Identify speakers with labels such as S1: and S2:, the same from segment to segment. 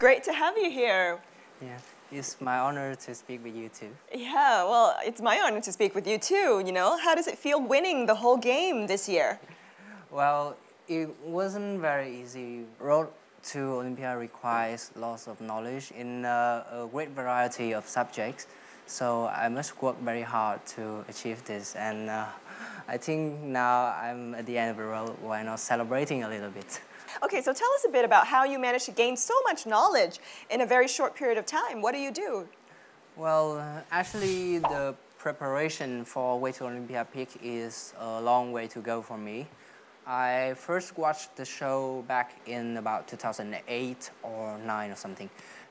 S1: great to have you here.
S2: Yeah, it's my honor to speak with you too.
S1: Yeah, well, it's my honor to speak with you too, you know. How does it feel winning the whole game this year?
S2: Well, it wasn't very easy. Road to Olympia requires lots of knowledge in a great variety of subjects. So I must work very hard to achieve this. And I think now I'm at the end of the road. Why not celebrating a little bit?
S1: Okay, so tell us a bit about how you managed to gain so much knowledge in a very short period of time. What do you do?
S2: Well, actually, the preparation for Way to Olympia Peak is a long way to go for me. I first watched the show back in about 2008 or 9 or something.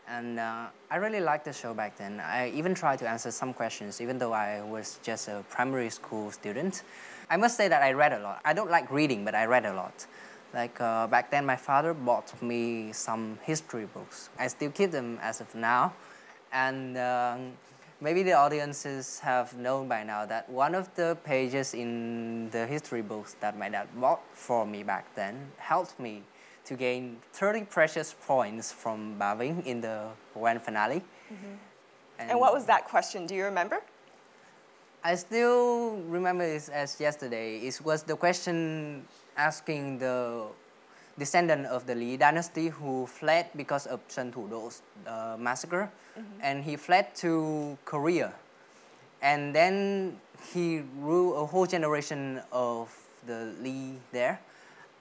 S2: And I really liked the show back then. I even tried to answer some questions, even though I was just a primary school student. I must say that I read a lot. I don't like reading, but I read a lot. Like back then, my father bought me some history books. I still keep them as of now. And maybe the audiences have known by now that one of the pages in the history books that my dad bought for me back then helped me to gain 30 precious points from Baving in the grand finale.
S1: Mm-hmm. And what was that question? Do you remember?
S2: I still remember it as yesterday. It was the question asking the descendant of the Lý dynasty who fled because of Trần Thủ Độ massacre. And he fled to Korea. And then he ruled a whole generation of the Lý there.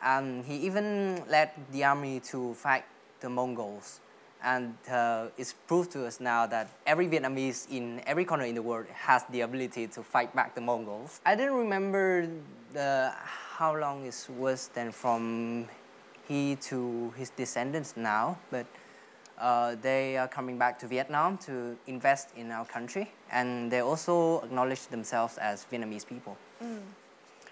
S2: And he even led the army to fight the Mongols. And it's proved to us now that every Vietnamese in every corner in the world has the ability to fight back the Mongols. I didn't remember how long it was then from he to his descendants now, but they are coming back to Vietnam to invest in our country, and they also acknowledge themselves as Vietnamese people.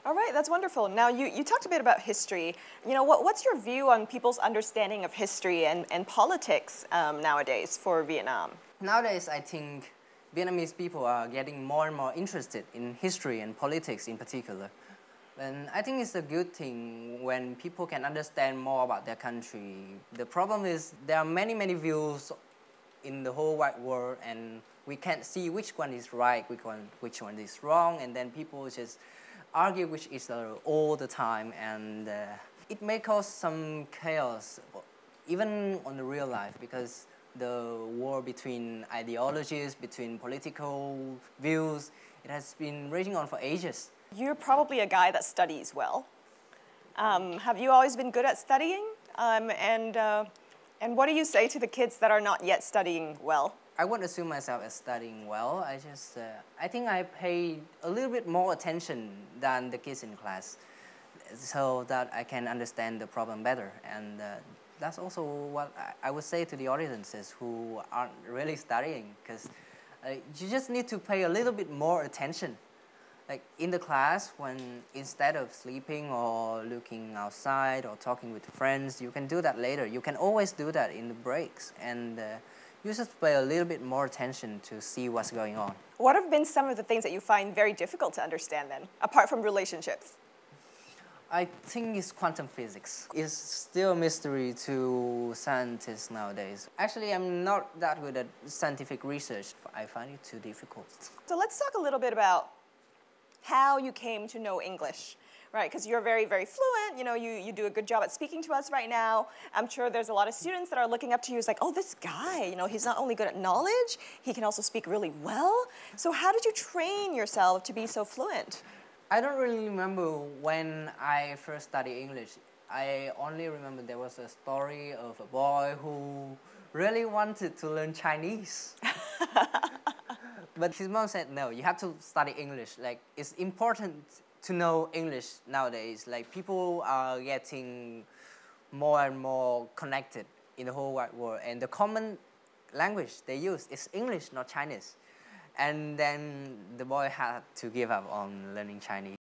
S1: All right, that's wonderful. Now, you talked a bit about history. You know, what's your view on people's understanding of history and politics nowadays for Vietnam?
S2: Nowadays, I think Vietnamese people are getting more and more interested in history and politics in particular. And I think it's a good thing when people can understand more about their country. The problem is there are many, many views in the whole wide world, and we can't see which one is right, which one is wrong, and then people just argue with each other all the time, and it may cause some chaos, even on the real life, because the war between ideologies, between political views, it has been raging on for ages.
S1: You're probably a guy that studies well. Have you always been good at studying? And what do you say to the kids that are not yet studying well?
S2: I wouldn't assume myself as studying well. I think I pay a little bit more attention than the kids in class, so that I can understand the problem better. And that's also what I would say to the audiences who aren't really studying, because you just need to pay a little bit more attention. Like in the class, when instead of sleeping or looking outside or talking with friends, you can do that later. You can always do that in the breaks, and you just pay a little bit more attention to see what's going on.
S1: What have been some of the things that you find very difficult to understand then, apart from relationships?
S2: I think it's quantum physics. It's still a mystery to scientists nowadays. Actually, I'm not that good at scientific research. I find it too difficult.
S1: So let's talk a little bit about how you came to know English, right? Because you're very, very fluent. You know, you do a good job at speaking to us right now. I'm sure there's a lot of students that are looking up to you as like, oh, this guy, you know, he's not only good at knowledge, he can also speak really well. So how did you train yourself to be so fluent?
S2: I don't really remember when I first studied English. I only remember there was a story of a boy who really wanted to learn Chinese. But his mom said, no, you have to study English. Like, it's important to know English nowadays. Like, people are getting more and more connected in the whole wide world. And the common language they use is English, not Chinese. And then the boy had to give up on learning Chinese.